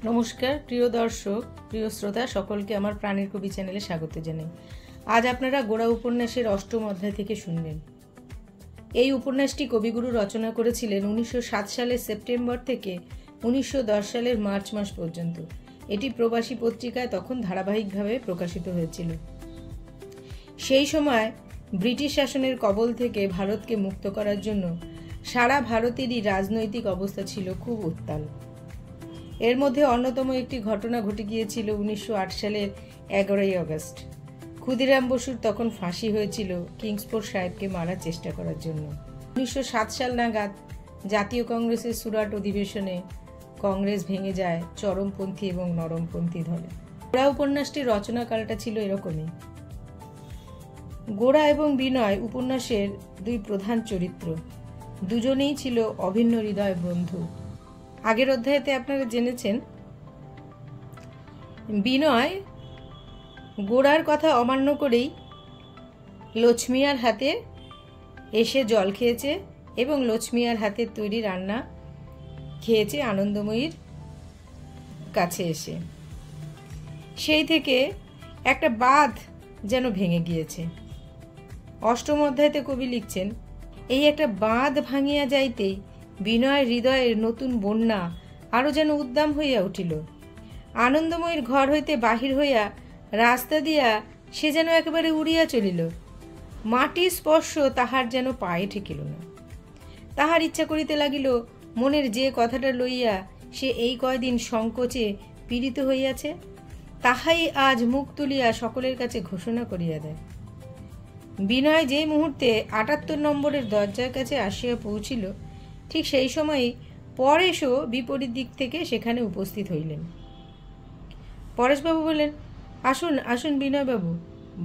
নমস্কার প্রিয় দর্শক, প্রিয় শ্রোতা সকলকে আমার প্রাণের কবি চ্যানেলে স্বাগত জানাই। আজ আপনারা গোড়া উপন্যাসের ৮ম অধ্যায় থেকে শুনবেন। এই উপন্যাসটি কবিগুরু রচনা করেছিলেন 1907 সালের সেপ্টেম্বর থেকে 1910 সালের মার্চ মাস পর্যন্ত। এটি প্রবাসী পত্রিকায় তখন ধারাবাহিকভাবে প্রকাশিত হয়েছিল। সেই সময় ব্রিটিশ শাসনের কবল থেকে ভারতকে মুক্ত করার জন্য সারা ভারতেরই রাজনৈতিক অবস্থা ছিল খুব উত্তাল। এর মধ্যে অন্যতম একটি ঘটনা ঘটে গিয়েছিল 1908 সালের 11ই আগস্ট। ক্ষুদিরাম বসুর তখন ফাঁসি হয়েছিল কিংসফোর্ড সাহেবকে মারার চেষ্টা করার জন্য। 1907 সাল নাগাদ জাতীয় কংগ্রেসের সুরাট অধিবেশনে কংগ্রেস ভেঙে যায় চরমপন্থী এবং নরমপন্থী দলে। গোড়া উপন্যাসটির রচনাকালটা ছিল এরকমই। গোড়া এবং বিনয় উপন্যাসের দুই প্রধান চরিত্র, দুজনেই ছিল অভিন্ন হৃদয় বন্ধু। আগের অধ্যায়েতে আপনারা জেনেছেন বিনয় গোড়ার কথা অমান্য করেই লক্ষ্মীয়ার হাতে এসে জল খেয়েছে এবং লক্ষ্মীয়ার হাতের তৈরি রান্না খেয়েছে আনন্দময়ীর কাছে এসে। সেই থেকে একটা বাঁধ যেন ভেঙে গিয়েছে। ৮ম অধ্যায়তে কবি লিখছেন, এই একটা বাঁধ ভাঙিয়া যাইতেই বিনয়ের হৃদয়ের নতুন বন্যা আরও যেন উদ্দাম হইয়া উঠিল। আনন্দময়ীর ঘর হইতে বাহির হইয়া রাস্তা দিয়া সে যেন একেবারে উড়িয়া চলিল। মাটির স্পর্শ তাহার যেন পায়ে ঠেকিল না। তাহার ইচ্ছা করিতে লাগিল মনের যে কথাটা লইয়া সে এই কয়দিন সংকোচে পীড়িত হইয়াছে তাহাই আজ মুখ তুলিয়া সকলের কাছে ঘোষণা করিয়া দেয়। বিনয় যে মুহূর্তে ৭৮ নম্বরের দরজার কাছে আসিয়া পৌঁছিল, ঠিক সেই সময়ই পরেশও বিপরীত দিক থেকে সেখানে উপস্থিত হইলেন। পরেশবাবু বললেন, আসুন আসুন বিনয়বাবু।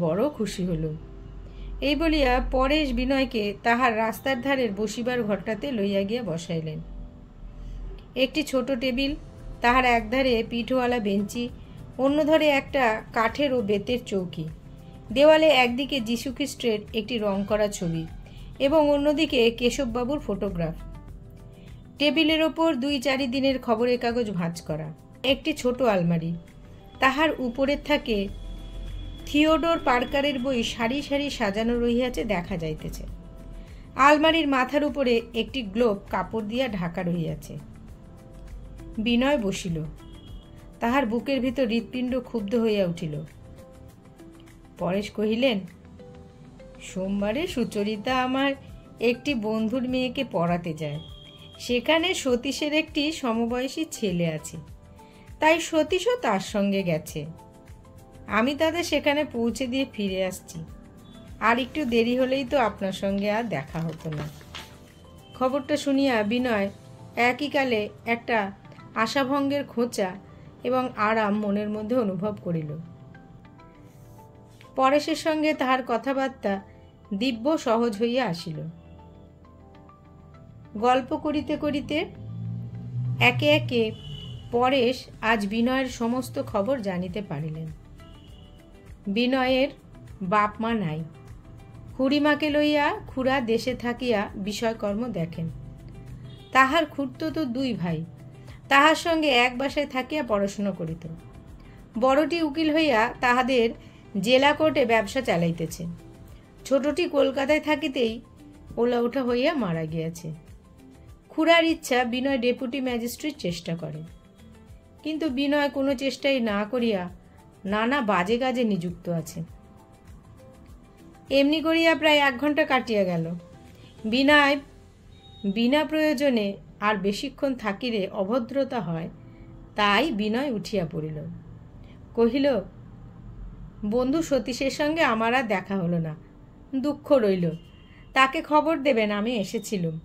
বড় খুশি হল। এই বলিয়া পরেশ বিনয়কে তাহার রাস্তার ধারের বসিবার ঘরটাতে লইয়া গিয়া বসাইলেন। একটি ছোট টেবিল, তাহার একধারে পিঠওয়ালা বেঞ্চি, অন্য ধারে একটা কাঠের ও বেতের চৌকি, দেওয়ালে একদিকে যীশুখ্রিস্টের একটি রং করা ছবি এবং অন্যদিকে কেশববাবুর ফটোগ্রাফ। টেবিলের ওপর ২-৪ দিনের খবরের কাগজ ভাঁজ করা, একটি ছোট আলমারি, তাহার উপরের থাকে থিওডোর পার্কারের বই সারি সারি সাজানো রহিয়াছে দেখা যাইতেছে। আলমারির মাথার উপরে একটি গ্লোব কাপড় দিয়া ঢাকা রহিয়াছে। বিনয় বসিল। তাহার বুকের ভিতর হৃৎপিণ্ড ক্ষুব্ধ হইয়া উঠিল। পরেশ কহিলেন, সোমবারে সুচরিতা আমার একটি বন্ধুর মেয়েকে পড়াতে যায়। সেখানে সতীশের একটি সমবয়সী ছেলে আছে, তাই সতীশও তার সঙ্গে গেছে। আমি তাদের সেখানে পৌঁছে দিয়ে ফিরে আসছি। আর একটু দেরি হলেই তো আপনার সঙ্গে আর দেখা হতো না। খবরটা শুনিয়া বিনয় একই কালে একটা আশাভঙ্গের খোঁচা এবং আরাম মনের মধ্যে অনুভব করিল। পরেশের সঙ্গে তাহার কথাবার্তা দিব্য সহজ হইয়া আসিল। গল্প করিতে করিতে একে একে পরেশ আজ বিনয়ের সমস্ত খবর জানিতে পারিলেন। বিনয়ের বাপ মা নাই। খুড়িমাকে লইয়া খুড়া দেশে থাকিয়া বিষয়কর্ম দেখেন। তাহার খুড়তো 2 ভাই তাহার সঙ্গে এক বাসায় থাকিয়া পড়াশোনা করিত। বড়টি উকিল হইয়া তাহাদের জেলা কোর্টে ব্যবসা চালাইতেছে। ছোটটি কলকাতায় থাকিতেই ওলাউঠা হইয়া মারা গিয়াছে। খুড়ার ইচ্ছা বিনয় ডেপুটি ম্যাজিস্ট্রেট চেষ্টা করে, কিন্তু বিনয় কোনো চেষ্টাই না করিয়া নানা বাজে কাজে নিযুক্ত আছে। এমনি করিয়া প্রায় 1 ঘণ্টা কাটিয়া গেল। বিনয় বিনা প্রয়োজনে আর বেশিক্ষণ থাকিলে অভদ্রতা হয়, তাই বিনয় উঠিয়া পড়িল। কহিল, বন্ধু সতীশের সঙ্গে আমার আর দেখা হলো না, দুঃখ রইল। তাকে খবর দেবেন আমি এসেছিলুম।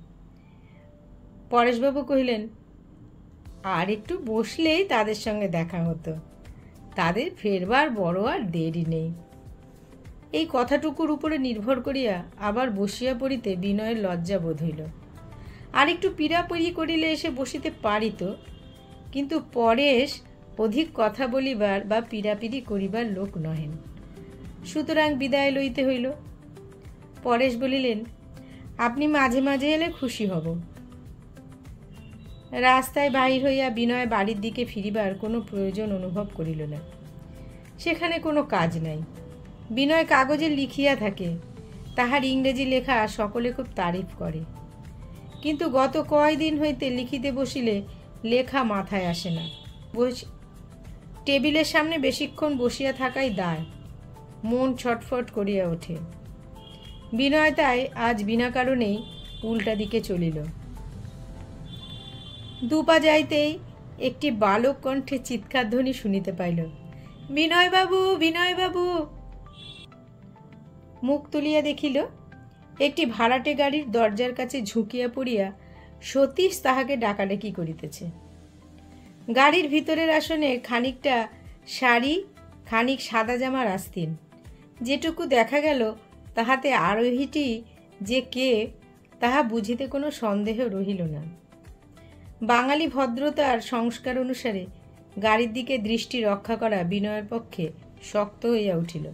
পরেশবাবু কহিলেন, আর একটু বসলেই তাদের সঙ্গে দেখা হতো। তাদের ফেরবার বড় আর দেরি নেই। এই কথাটুকুর উপরে নির্ভর করিয়া আবার বসিয়া পড়িতে বিনয়ের লজ্জা বোধ হইল। আর একটু পীড়াপড়ি করিলে এসে বসিতে পারিত, কিন্তু পরেশ অধিক কথা বলিবার বা পীড়াপিড়ি করিবার লোক নহেন। সুতরাং বিদায় লইতে হইল। পরেশ বলিলেন, আপনি মাঝে মাঝে এলে খুশি হব। রাস্তায় বাহির হইয়া বিনয় বাড়ির দিকে ফিরিবার কোনো প্রয়োজন অনুভব করিল না। সেখানে কোনো কাজ নাই। বিনয় কাগজে লিখিয়া থাকে, তাহার ইংরেজি লেখা সকলে খুব তারিফ করে, কিন্তু গত কয়দিন হইতে লিখিতে বসিলে লেখা মাথায় আসে না। টেবিলের সামনে বেশিক্ষণ বসিয়া থাকাই দায়, মন ছটফট করিয়া ওঠে। বিনয় তাই আজ বিনা কারণেই উল্টা দিকে চলিল। দুপা যাইতেই একটি বালক কণ্ঠে চিৎকার ধ্বনি শুনিতে পাইল, বিনয়বাবু, বিনয়বাবু। মুখ তুলিয়া দেখিল, একটি ভাড়াটে গাড়ির দরজার কাছে ঝুঁকিয়া পড়িয়া সতীশ তাহাকে ডাকাডাকি করিতেছে। গাড়ির ভিতরের আসনে খানিকটা শাড়ি, খানিক সাদা জামার আস্তিন। যেটুকু দেখা গেল তাহাতে আরোহীটি যে কে তাহা বুঝিতে কোনো সন্দেহ রহিল না। বাঙালি ভদ্রতার সংস্কার অনুসারে গাড়ির দিকে দৃষ্টি রক্ষা করা বিনয়ের পক্ষে শক্ত হইয়া উঠিল।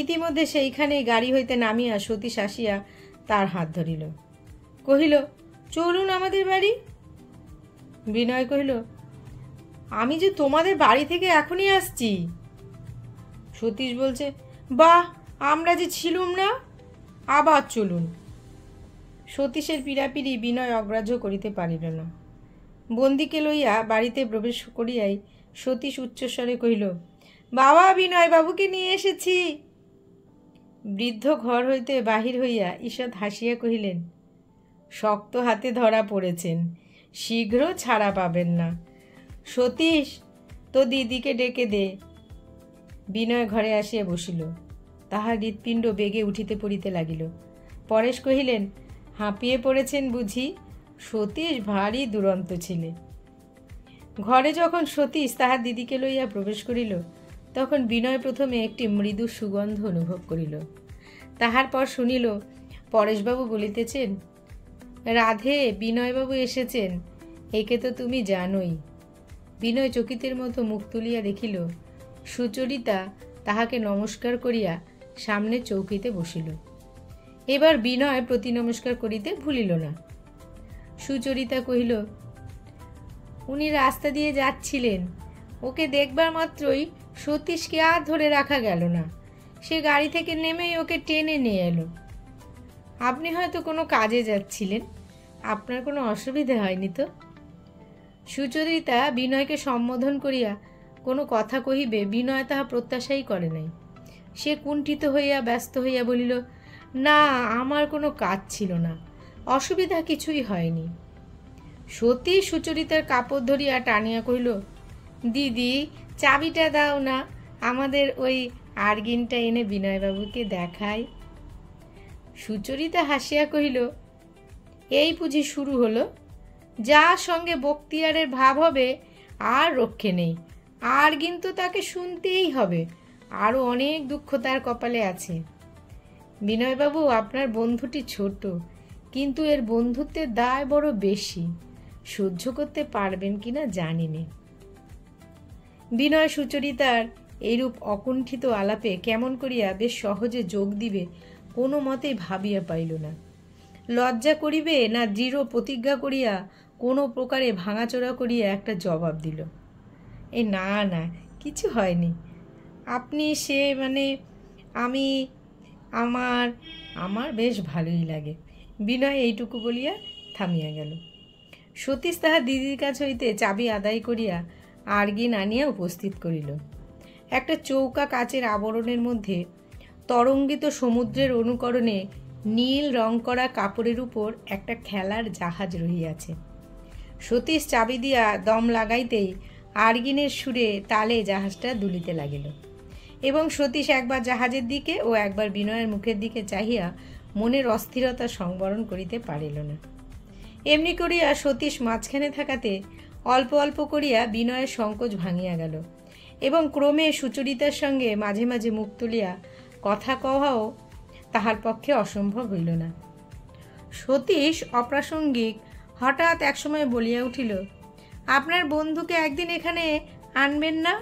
ইতিমধ্যে সেইখানেই গাড়ি হইতে নামিয়া সতীশ আসিয়া তার হাত ধরিল, কহিল, চলুন আমাদের বাড়ি। বিনয় কহিল, আমি যে তোমাদের বাড়ি থেকে এখনই আসছি। সতীশ বলছে, বাহ, আমরা যে ছিলুম না, আবার চলুন। সতীশের পীড়াপিড়ি বিনয় অগ্রাহ্য করিতে পারিল না। বন্দীকে লইয়া বাড়িতে প্রবেশ করিয়াই সতীশ উচ্চস্বরে কহিল, বাবা, বিনয় বাবুকে নিয়ে এসেছি। বৃদ্ধ ঘর হইতে বাহির হইয়া ঈষৎ হাসিয়া কহিলেন, শক্ত হাতে ধরা পড়েছেন, শীঘ্র ছাড়া পাবেন না। সতীশ, তো দিদিকে ডেকে দে। বিনয় ঘরে আসিয়া বসিল। তাহার হৃৎপিণ্ড বেগে উঠিতে পড়িতে লাগিল। পরেশ কহিলেন, হাঁপিয়ে পড়েছেন বুঝি? সতীশ ভারী দুরন্ত ছেলে। ঘরে যখন সতীশ তাহার দিদিকে লইয়া প্রবেশ করিল, তখন বিনয় প্রথমে একটি মৃদু সুগন্ধ অনুভব করিল। তাহার পর শুনিল পরেশবাবু বলিতেছেন, রাধে, বিনয়বাবু এসেছেন, একে তো তুমি জানোই। বিনয় চকিতের মতো মুখ তুলিয়া দেখিল সুচরিতা তাহাকে নমস্কার করিয়া সামনে চৌকিতে বসিল। এবার বিনয় প্রতি নমস্কার করিতে ভুলিল না। সুচরিতা কহিল, উনি রাস্তা দিয়ে যাচ্ছিলেন, ওকে দেখবার মাত্রই সতীশকে আর ধরে রাখা গেল না, সে গাড়ি থেকে নেমেই ওকে টেনে নিয়ে এলো। আপনি হয়তো কোনো কাজে যাচ্ছিলেন, আপনার কোনো অসুবিধা হয়নি তো? সুচরিতা বিনয়কে সম্বোধন করিয়া কোনো কথা কহিবে বিনয় তাহা প্রত্যাশাই করে নাই। সে কুণ্ঠিত হইয়া ব্যস্ত হইয়া বলিল, না, আমার কোনো কাজ ছিল না, অসুবিধা কিছুই হয়নি। সতী সুচরিতার কাপড় ধরিয়া টানিয়া কহিল, দিদি, চাবিটা দাও না, আমাদের ওই আর্গিনটা এনে বিনয়বাবুকে দেখাই। সুচরিতা হাসিয়া কহিল, এই বুঝি শুরু হলো? যার সঙ্গে বক্তিয়ারের ভাব হবে আর রক্ষে নেই, আর্গিন তো তাকে শুনতেই হবে, আরও অনেক দুঃখ তার কপালে আছে। বিনয়বাবু, আপনার বন্ধুটি ছোট, কিন্তু এর বন্ধুত্বের দায় বড় বেশি, সহ্য করতে পারবেন কিনা জানি নে। বিনয় সুচরিতার এইরূপ অকুণ্ঠিত আলাপে কেমন করিয়া বেশ সহজে যোগ দিবে কোনো মতেই ভাবিয়া পাইল না। লজ্জা করিবে না দৃঢ় প্রতিজ্ঞা করিয়া কোনো প্রকারে ভাঙাচোরা করিয়া একটা জবাব দিল, এ না না, কিছু হয়নি, আপনি সে আমি আমার বেশ ভালোই লাগে। বিনয় এইটুকু বলিয়া থামিয়া গেল। সতীশ তাহার দিদির কাছ হইতে চাবি আদায় করিয়া আর্গিন আনিয়া উপস্থিত করিল। একটা চৌকা কাচের আবরণের মধ্যে তরঙ্গিত সমুদ্রের অনুকরণে নীল রং করা কাপড়ের উপর একটা খেলার জাহাজ রহিয়াছে। সতীশ চাবি দিয়া দম লাগাইতেই আর্গিনের সুরে তালে জাহাজটা দুলিতে লাগিল, এবং সতীশ একবার জাহাজের দিকে ও একবার বিনয়ের মুখের দিকে চাহিয়া মনের অস্থিরতা সংবরণ করিতে পারিল না। এমনি করিয়া সতীশ মাঝখানে থাকাতে অল্প অল্প করিয়া বিনয়ের সংকোচ ভাঙিয়া গেল, এবং ক্রমে সুচরিতার সঙ্গে মাঝে মাঝে মুখ তুলিয়া কথা কওয়াও তাহার পক্ষে অসম্ভব হইল না। সতীশ অপ্রাসঙ্গিক হঠাৎ একসময় বলিয়া উঠিল, আপনার বন্ধুকে একদিন এখানে আনবেন না?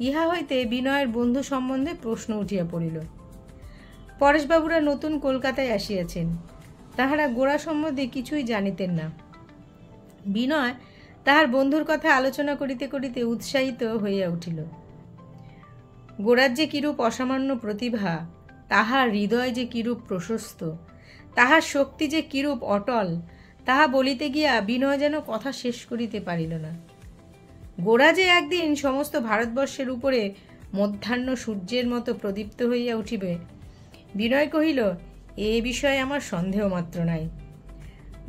ইহা হইতে বিনয়ের বন্ধু সম্বন্ধে প্রশ্ন উঠিয়া পড়িল। পরেশবাবুরা নতুন কলকাতায় আসিয়াছেন, তাহারা গোরা সম্বন্ধে কিছুই জানিতেন না। বিনয় তাহার বন্ধুর কথা আলোচনা করিতে করিতে উৎসাহিত হইয়া উঠিল। গোরার যে কিরূপ অসামান্য প্রতিভা, তাহার হৃদয় যে কিরূপ প্রশস্ত, তাহার শক্তি যে কিরূপ অটল, তাহা বলিতে গিয়া বিনয় যেন কথা শেষ করিতে পারিল না। গোরা যে একদিন সমস্ত ভারতবর্ষের উপরে মধ্যাহ্ন সূর্যের মতো প্রদীপ্ত হইয়া উঠিবে, বিনয় কহিল, এ বিষয়ে আমার সন্দেহ মাত্র নাই।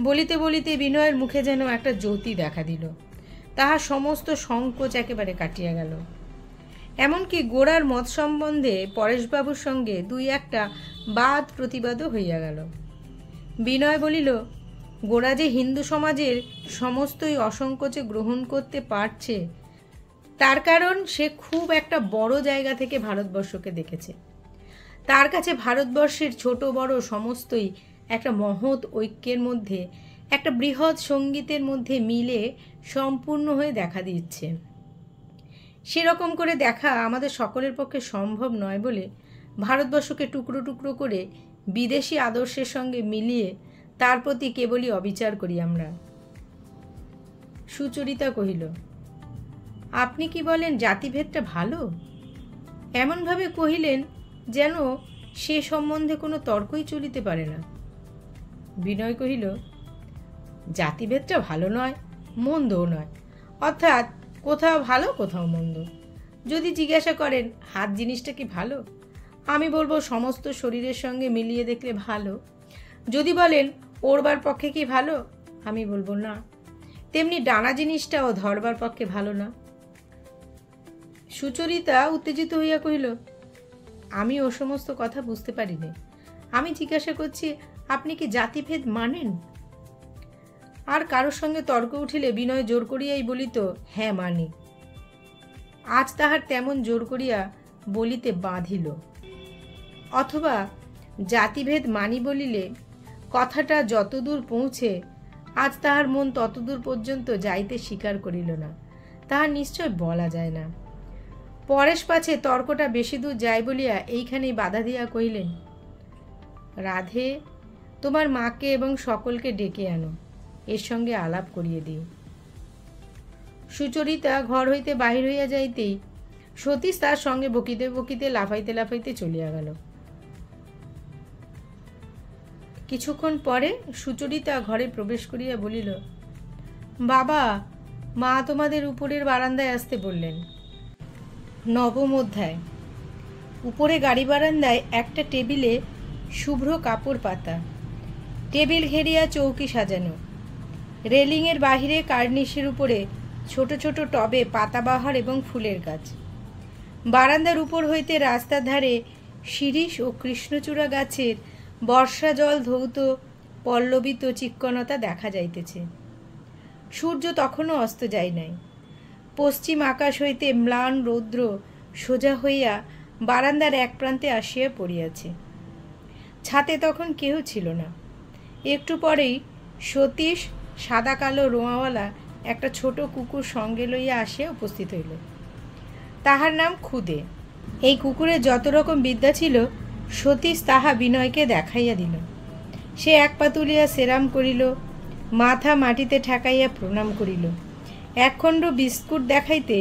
বলিতে বলিতে বিনয়ের মুখে যেন একটা জ্যোতি দেখা দিল, তাহার সমস্ত সংকোচ একেবারে কাটিয়া গেল। এমনকি গোরার মত সম্বন্ধে পরেশবাবুর সঙ্গে দুই একটা বাদ প্রতিবাদও হইয়া গেল। বিনয় বলিল, গোরা যে হিন্দু সমাজের সমস্তই অসংকোচে গ্রহণ করতে পারছে, তার কারণ সে খুব একটা বড় জায়গা থেকে ভারতবর্ষকে দেখেছে। তার কাছে ভারতবর্ষের ছোট বড় সমস্তই একটা মহৎ ঐক্যের মধ্যে, একটা বৃহৎ সঙ্গীতের মধ্যে মিলে সম্পূর্ণ হয়ে দেখা দিচ্ছে। সেরকম করে দেখা আমাদের সকলের পক্ষে সম্ভব নয় বলে ভারতবর্ষকে টুকরো টুকরো করে বিদেশি আদর্শের সঙ্গে মিলিয়ে তার প্রতি কেবলই অবিচার করি আমরা। সুচরিতা কহিল, আপনি কি বলেন জাতিভেদটা ভালো? এমনভাবে কহিলেন যেন সে সম্বন্ধে কোনো তর্কই চলিতে পারে না। বিনয় কহিল, জাতিভেদটা ভালো নয়, মন্দও নয়, অর্থাৎ কোথাও ভালো কোথাও মন্দ। যদি জিজ্ঞাসা করেন হাত জিনিসটা কি ভালো, আমি বলবো সমস্ত শরীরের সঙ্গে মিলিয়ে দেখলে ভালো। যদি বলেন ওড়বার পক্ষে কি ভালো, আমি বলবো না। তেমনি ডানা জিনিসটাও ধরবার পক্ষে ভালো না। সুচরিতা উত্তেজিত হইয়া কহিল, আমি ও সমস্ত কথা বুঝতে পারিনি। আমি জিজ্ঞাসা করছি, আপনি কি জাতিভেদ মানেন? আর কারোর সঙ্গে তর্ক উঠিলে বিনয় জোর করিয়াই বলিত, হ্যাঁ মানি। আজ তাহার তেমন জোর করিয়া বলিতে বাঁধিল। অথবা জাতিভেদ মানি বলিলে কথাটা যতদূর পৌঁছে, আজ তাহার মন ততদূর পর্যন্ত যাইতে স্বীকার করিল না, তাহা নিশ্চয় বলা যায় না। পরেশ পাছে তর্কটা বেশি দূর যায় বলিয়া এইখানেই বাধা দিয়া কহিলেন, রাধে, তোমার মাকে এবং সকলকে ডেকে আনো, এর সঙ্গে আলাপ করিয়ে দিও। সুচরিতা ঘর হইতে বাহির হইয়া যাইতেই সতীশ তার সঙ্গে বকিতে বকিতে লাফাইতে লাফাইতে চলিয়া গেল। কিছুক্ষণ পরে সুচরিতা ঘরে প্রবেশ করিয়া বলিল, বাবা, মা তোমাদের উপরের বারান্দায় আসতে বললেন। নবম অধ্যায়। উপরে গাড়ি বারান্দায় একটা টেবিলে শুভ্র কাপড় পাতা, টেবিল ঘেরিয়া চৌকি সাজানো, রেলিংয়ের বাহিরে কার্নিশের উপরে ছোট ছোট টবে পাতাবাহার এবং ফুলের গাছ। বারান্দার উপর হইতে রাস্তার ধারে শিরীষ ও কৃষ্ণচূড়া গাছের বর্ষা জল ধৌত পল্লবিত চিক্কণতা দেখা যাইতেছে। সূর্য তখনও অস্ত যায় নাই। পশ্চিম আকাশ হইতে ম্লান রৌদ্র সোজা হইয়া বারান্দার এক প্রান্তে আসিয়া পড়িয়াছে। ছাতে তখন কেহ ছিল না। একটু পরেই সতীশ সাদা কালো রোঁয়াওয়ালা একটা ছোট কুকুর সঙ্গে লইয়া আসিয়া উপস্থিত হইল। তাহার নাম খুদে। এই কুকুরের যত রকম বিদ্যা ছিল সতীশ তাহা বিনয়কে দেখাইয়া দিল। সে এক পা তুলিয়া সেরাম করিল, মাথা মাটিতে ঠেকাইয়া প্রণাম করিল। একখণ্ড বিস্কুট দেখাইতে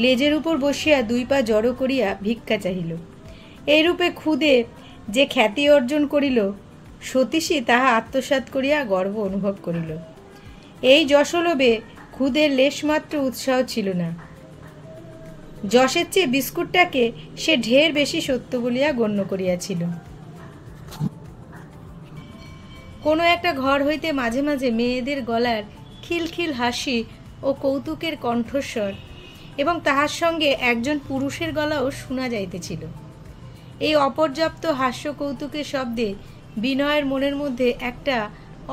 লেজের উপর বসিয়া দুই পা জড়ো করিয়া ভিক্ষা চাহিল। এইরূপে খুদে যে খ্যাতি অর্জন করিল, সতীশই তাহা আত্মসাৎ করিয়া গর্ব অনুভব করিল। এই যশলোভে খুদের লেশমাত্র উৎসাহ ছিল না। যশের চেয়ে বিস্কুটটাকে সে ঢের বেশি সত্য বলিয়া গণ্য করিয়াছিল। কোনো একটা ঘর হইতে মাঝে মাঝে মেয়েদের গলার খিলখিল হাসি ও কৌতুকের কণ্ঠস্বর এবং তাহার সঙ্গে একজন পুরুষের গলাও শোনা যাইতেছিল। এই অপর্যাপ্ত হাস্য কৌতুকের শব্দে বিনয়ের মনের মধ্যে একটা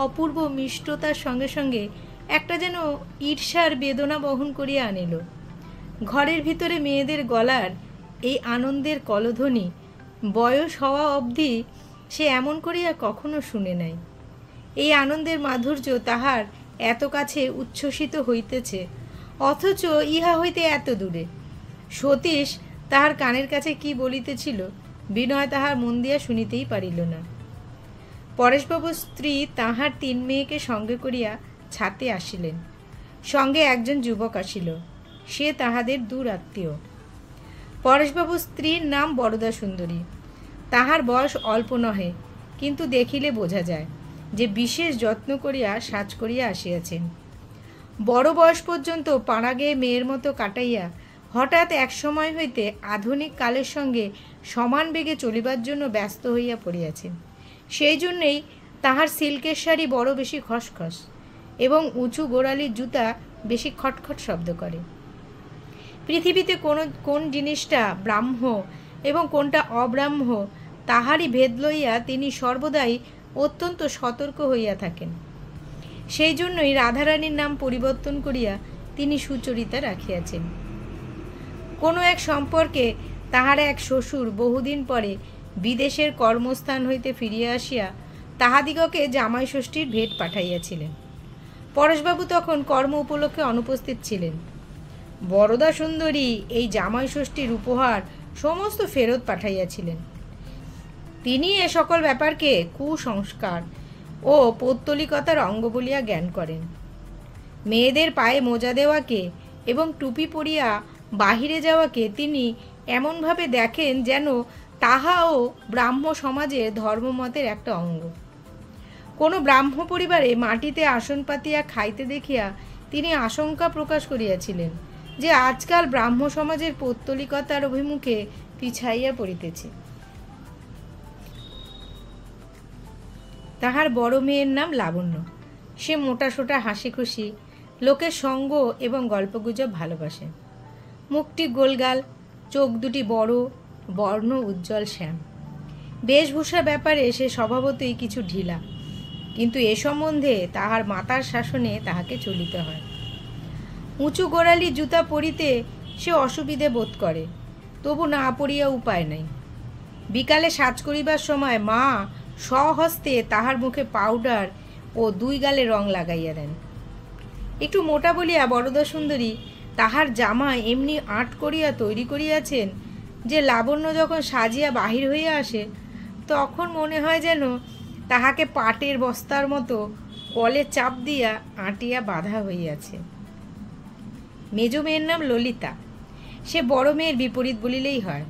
অপূর্ব মিষ্টতার সঙ্গে সঙ্গে একটা যেন ঈর্ষার বেদনা বহন করিয়া আনিল। ঘরের ভিতরে মেয়েদের গলার এই আনন্দের কলধ্বনি বয়স হওয়া অবধি সে এমন করিয়া কখনো শুনে নাই। এই আনন্দের মাধুর্য তাহার এত কাছে উচ্ছ্বসিত হইতেছে, অথচ ইহা হইতে এত দূরে। সতীশ তাহার কানের কাছে কি বলিতেছিল বিনয় তাহার মন দিয়া শুনিতেই পারিল না। পরেশবাবুর স্ত্রী তাহার 3 মেয়েকে সঙ্গে করিয়া ছাতে আসিলেন সঙ্গে একজন যুবক আসিল, সে তাহাদের দূর আত্মীয়। পরেশবাবুর স্ত্রীর নাম বরদা সুন্দরী। তাহার বয়স অল্প নহে, কিন্তু দেখিলে বোঝা যায় যে বিশেষ যত্ন করিয়া সাজ করিয়া আসিয়াছেন। বড় বয়স পর্যন্ত পাড়া গেয়ে মেয়ের মতো কাটাইয়া হঠাৎ এক সময় হইতে আধুনিক কালের সঙ্গে সমান বেগে চলিবার জন্য ব্যস্ত হইয়া পড়িয়াছেন। সেই জন্যেই তাহার সিল্কের শাড়ি বড় বেশি খসখস এবং উঁচু গোড়ালির জুতা বেশি খটখট শব্দ করে। পৃথিবীতে কোন জিনিসটা ব্রাহ্ম এবং কোনটা অব্রাহ্ম তাহারই ভেদ লইয়া তিনি সর্বদাই অত্যন্ত সতর্ক হইয়া থাকেন। সেই জন্যই রাধারানীর নাম পরিবর্তন করিয়া তিনি সুচরিতা রাখিয়াছেন। কোনো এক সম্পর্কে তাহার এক শ্বশুর বহুদিন পরে বিদেশের কর্মস্থান হইতে ফিরিয়া আসিয়া তাহাদিগকে জামাই ষষ্ঠীর ভেট পাঠাইয়াছিলেন। পরেশবাবু তখন কর্ম উপলক্ষে অনুপস্থিত ছিলেন। বরদা সুন্দরী এই জামাই ষষ্ঠীর উপহার সমস্ত ফেরত পাঠাইয়াছিলেন। তিনি এ সকল ব্যাপারকে কুসংস্কার ও পৌত্তলিকতার অঙ্গ বলিয়া জ্ঞান করেন। মেয়েদের পায়ে মোজা দেওয়াকে এবং টুপি পরিয়া বাহিরে যাওয়াকে তিনি এমনভাবে দেখেন যেন তাহাও ব্রাহ্ম সমাজের ধর্মমতের একটা অঙ্গ। কোনো ব্রাহ্ম পরিবারে মাটিতে আসন পাতিয়া খাইতে দেখিয়া তিনি আশঙ্কা প্রকাশ করিয়াছিলেন যে আজকাল ব্রাহ্ম সমাজের পৌত্তলিকতার অভিমুখে পিছাইয়া পড়িতেছে। তাহার বড় মেয়ের নাম লাবণ্য। সে মোটাসোটা হাসি খুশি, লোকের সঙ্গ এবং গল্পগুজব ভালোবাসে। মুখটি গোলগাল, চোখ দুটি বড়, বর্ণ উজ্জ্বল শ্যাম। বেশভূষার ব্যাপারে সে স্বভাবতই কিছু ঢিলা, কিন্তু এ সম্বন্ধে তাহার মাতার শাসনে তাহাকে চলিতে হয়। উঁচু গোড়ালি জুতা পরিতে সে অসুবিধে বোধ করে, তবু না পরিয়া উপায় নাই। বিকালে সাজ করিবার সময় মা স্বহস্তে তাহার মুখে পাউডার ও দুই গালে রং লাগাইয়া দেন। একটু মোটা বলিয়া বরদা সুন্দরী তাহার জামা এমনি আঁট করিয়া তৈরি করিয়াছেন যে লাবণ্য যখন সাজিয়া বাহির হইয়া আসে তখন মনে হয় যেন তাহাকে পাটের বস্তার মতো কলে চাপ দিয়া আঁটিয়া বাঁধা হইয়াছে। মেজ মেয়ের নাম ললিতা। সে বড় মেয়ের বিপরীত বলিলেই হয়।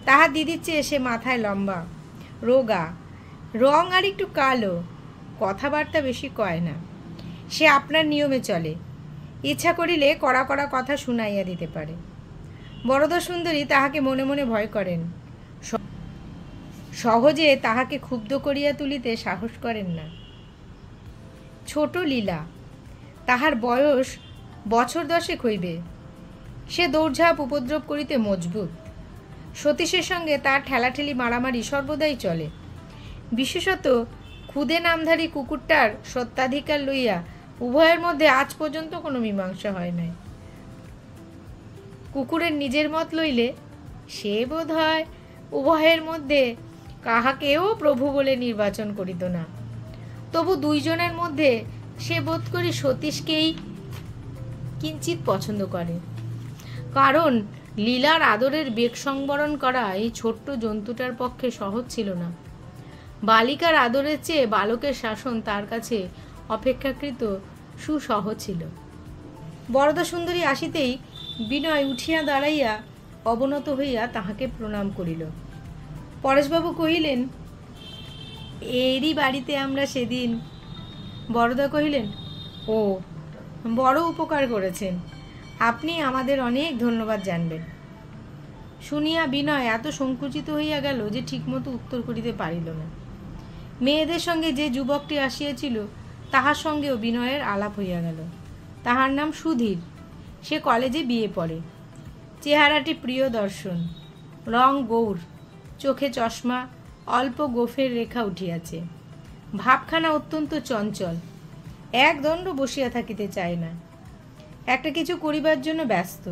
তাহার দিদির চেয়ে সে মাথায় লম্বা, রোগা, রং আর একটু কালো, কথাবার্তা বেশি কয় না। সে আপনার নিয়মে চলে, ইচ্ছা করিলে কড়া কড়া কথা শুনাইয়া দিতে পারে। বরদা সুন্দরী তাহাকে মনে মনে ভয় করেন, সহজে তাহাকে ক্ষুব্ধ করিয়া তুলিতে সাহস করেন না। ছোট লীলা, তাহার বয়স বছর 10 হইবে। সে দৌড়ঝাঁপ উপদ্রব করিতে মজবুত। সতীশের সঙ্গে তার ঠেলাঠেলি মারামারি সর্বদাই চলে। বিশেষত খুদে নামধারী কুকুরটার সত্ত্বাধিকার লইয়া উভয়ের মধ্যে আজ পর্যন্ত কোনো মীমাংসা হয় নাই। কুকুরের নিজের মত লইলে সে বোধ হয় উভয়ের মধ্যে কাহাকেও প্রভু বলে নির্বাচন করিত না। তবু দুইজনের মধ্যে সে বোধ করি সতীশকেই কিঞ্চিত পছন্দ করে, কারণ লীলার আদরের বেগ সংবরণ করা এই ছোট্ট জন্তুটার পক্ষে সহজ ছিল না। বালিকার আদরের চেয়ে বালকের শাসন তার কাছে অপেক্ষাকৃত সুসহ ছিল। বরদা সুন্দরী আসিতেই বিনয় উঠিয়া দাঁড়াইয়া অবনত হইয়া তাহাকে প্রণাম করিল। পরেশবাবু কহিলেন, এরই বাড়িতে আমরা সেদিন। বরদা কহিলেন, ও, বড় উপকার করেছেন, আপনি আমাদের অনেক ধন্যবাদ জানবেন। শুনিয়া বিনয় এত সংকুচিত হইয়া গেল যে ঠিকমতো উত্তর করিতে পারিল না। মেয়েদের সঙ্গে যে যুবকটি আসিয়াছিল তাহার সঙ্গেও বিনয়ের আলাপ হইয়া গেল। তাহার নাম সুধীর। সে কলেজে বিয়ে পড়ে। চেহারাটি প্রিয় দর্শন, রং গৌর, চোখে চশমা, অল্প গোফের রেখা উঠিয়াছে। ভাবখানা অত্যন্ত চঞ্চল, একদণ্ড বসিয়া থাকিতে চায় না, একটা কিছু করিবার জন্য ব্যস্ত।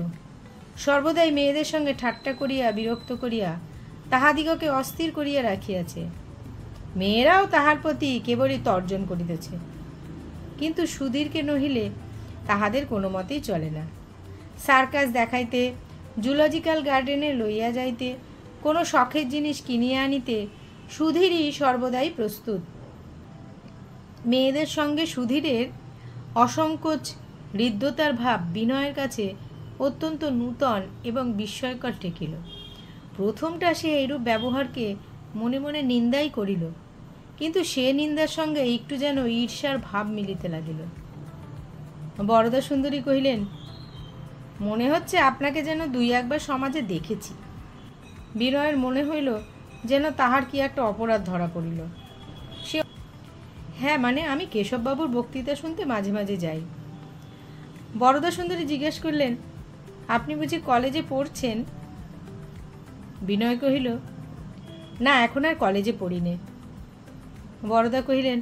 সর্বদাই মেয়েদের সঙ্গে ঠাট্টা করিয়া বিরক্ত করিয়া তাহাদিগকে অস্থির করিয়া রাখিয়াছে। মেয়েরাও তাহার প্রতি কেবলই তর্জন করিতেছে, কিন্তু সুধীরকে নহিলে তাহাদের কোনো মতেই চলে না। সার্কাস দেখাইতে, জুলজিক্যাল গার্ডেনে লইয়া যাইতে, কোনো শখের জিনিস কিনিয়া আনিতে সুধীরই সর্বদাই প্রস্তুত। মেয়েদের সঙ্গে সুধীরের অসংকোচ হৃদ্যতার ভাব বিনয়ের কাছে অত্যন্ত নূতন এবং বিস্ময়কর ঠেকিল। প্রথমটা সে এইরূপ ব্যবহারকে মনে মনে নিন্দাই করিল, কিন্তু সে নিন্দার সঙ্গে একটু যেন ঈর্ষার ভাব মিলিতে লাগিল। বরদা সুন্দরী কহিলেন, মনে হচ্ছে আপনাকে যেন দুই একবার সমাজে দেখেছি। বিনয়ের মনে হইল যেন তাহার কি একটা অপরাধ ধরা পড়িল। সে, হ্যাঁ, মানে আমি কেশববাবুর বক্তৃতা শুনতে মাঝে মাঝে যাই। বরদা সুন্দরী জিজ্ঞেস করলেন, আপনি বুঝি কলেজে পড়ছেন? বিনয় কহিল, না, এখন আর কলেজে পড়ি নে। বরদা কহিলেন,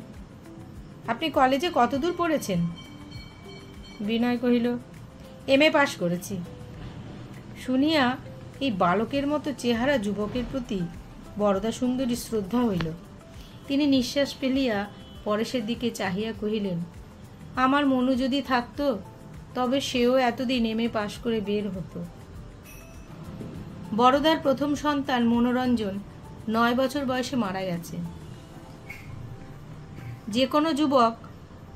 আপনি কলেজে কতদূর পড়েছেন? বিনয় কহিল, MA পাশ করেছি। শুনিয়া এই বালকের মতো চেহারা যুবকের প্রতি বরদা সুন্দরী শ্রদ্ধা হইল। তিনি নিঃশ্বাস ফেলিয়া পরেশের দিকে চাহিয়া কহিলেন, আমার মনু যদি থাকত তবে সেও এতদিন MA পাশ করে বের হতো। বরদার প্রথম সন্তান মনোরঞ্জন 9 বছর বয়সে মারা গেছে। যে কোনো যুবক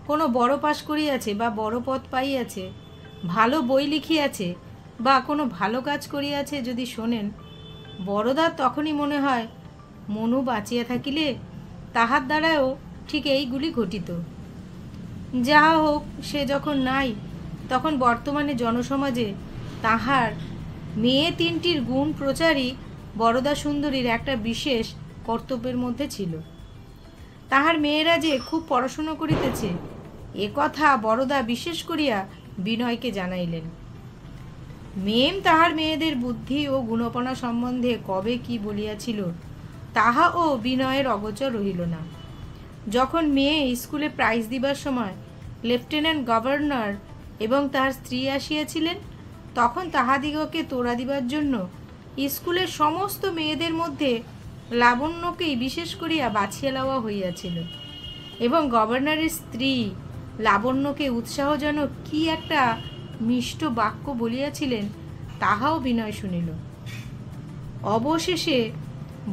কোনো বড় পাশ করিয়াছে বা বড় পদ পাইয়াছে, ভালো বই লিখিয়াছে বা কোনো ভালো কাজ করিয়াছে যদি শোনেন, বড়দার তখনই মনে হয় মনু বাঁচিয়া থাকিলে তাহার দ্বারাও ঠিক এইগুলি ঘটিত। যাহা হোক, সে যখন নাই, তখন বর্তমানে জনসমাজে তাহার মেয়ে 3টির গুণ প্রচারই বরদা সুন্দরীর একটা বিশেষ কর্তব্যের মধ্যে ছিল। তাহার মেয়েরা যে খুব পড়াশুনো করিতেছে, এ কথা বরদা বিশেষ করিয়া বিনয়কে জানাইলেন। মেম তাহার মেয়েদের বুদ্ধি ও গুণপনা সম্বন্ধে কবে কি বলিয়াছিল তাহাও বিনয়ের অগোচর রহিল না। যখন মেয়ে স্কুলে প্রাইজ দিবার সময় লেফটেন্যান্ট গভর্নর এবং তাহার স্ত্রী আসিয়াছিলেন, তখন তাহাদিগকে তোড়া দিবার জন্য স্কুলের সমস্ত মেয়েদের মধ্যে লাবণ্যকেই বিশেষ করিয়া বাছিয়া লওয়া হইয়াছিল, এবং গভর্নরের স্ত্রী লাবণ্যকে উৎসাহজনক কি একটা মিষ্ট বাক্য বলিয়াছিলেন, তাহাও বিনয় শুনিল। অবশেষে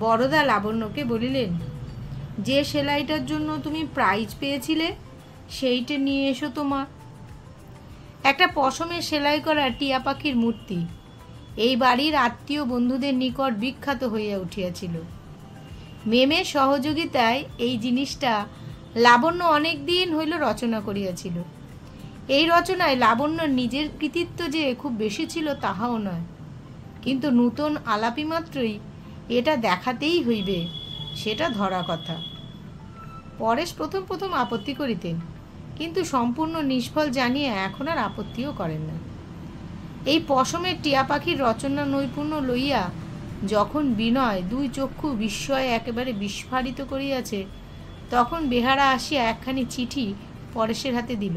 বরদা লাবণ্যকে বলিলেন, যে সেলাইটার জন্য তুমি প্রাইজ পেয়েছিলে সেইটা নিয়ে এসো তো মা। একটা পশমে সেলাই করা টিয়া পাখির মূর্তি এই বাড়ির আত্মীয় বন্ধুদের নিকট বিখ্যাত হইয়া উঠিয়াছিল। মেমের সহযোগিতায় এই জিনিসটা লাবণ্য অনেক দিন হইল রচনা করিয়াছিল। এই রচনায় লাবণ্যর নিজের কৃতিত্ব যে খুব বেশি ছিল তাহাও নয়, কিন্তু নূতন আলাপি মাত্রই এটা দেখাতেই হইবে সেটা ধরা কথা। পরেশ প্রথম প্রথম আপত্তি করিতেন, কিন্তু সম্পূর্ণ নিষ্ফল জানিয়ে এখন আর আপত্তিও করেন না। এই পশমের টিয়া পাখির রচনা নৈপুণ্য লইয়া যখন বিনয় 2 চক্ষু বিস্ময়ে একেবারে বিস্ফারিত করিয়াছে, তখন বেহারা আসিয়া একখানি চিঠি পরেশের হাতে দিল।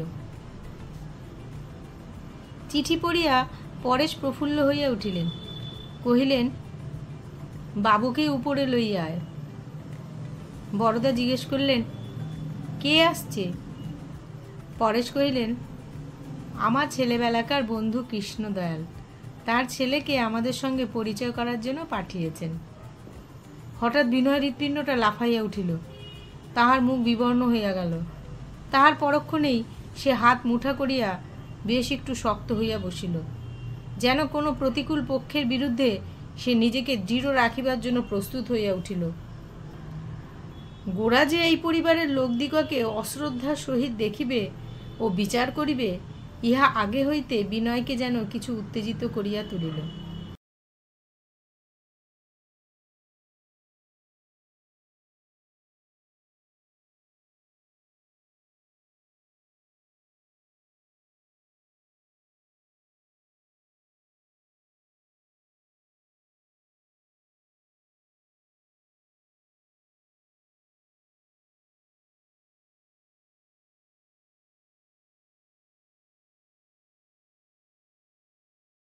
চিঠি পড়িয়া পরেশ প্রফুল্ল হইয়া উঠিলেন, কহিলেন, বাবুকে উপরে লইয়া আয়। বরদা জিজ্ঞেস করলেন, কে আসছে? পরেশ কহিলেন, আমার ছেলেবেলাকার বন্ধু কৃষ্ণদয়াল তার ছেলেকে আমাদের সঙ্গে পরিচয় করার জন্য পাঠিয়েছেন। হঠাৎ বিনয়ের হৃৎপিণ্ডটা লাফাইয়া উঠিল, তাহার মুখ বিবর্ণ হইয়া গেল। তাহার পরক্ষণেই সে হাত মুঠা করিয়া বেশ একটু শক্ত হইয়া বসিল, যেন কোনো প্রতিকূল পক্ষের বিরুদ্ধে সে নিজেকে দৃঢ় রাখিবার জন্য প্রস্তুত হইয়া উঠিল। গোরা যে এই পরিবারের লোকদিগকে অশ্রদ্ধার সহিত দেখিবে ও বিচার করিবে, ইহা আগে হইতে বিনয়কে যেন কিছু উত্তেজিত করিয়া তুলিল।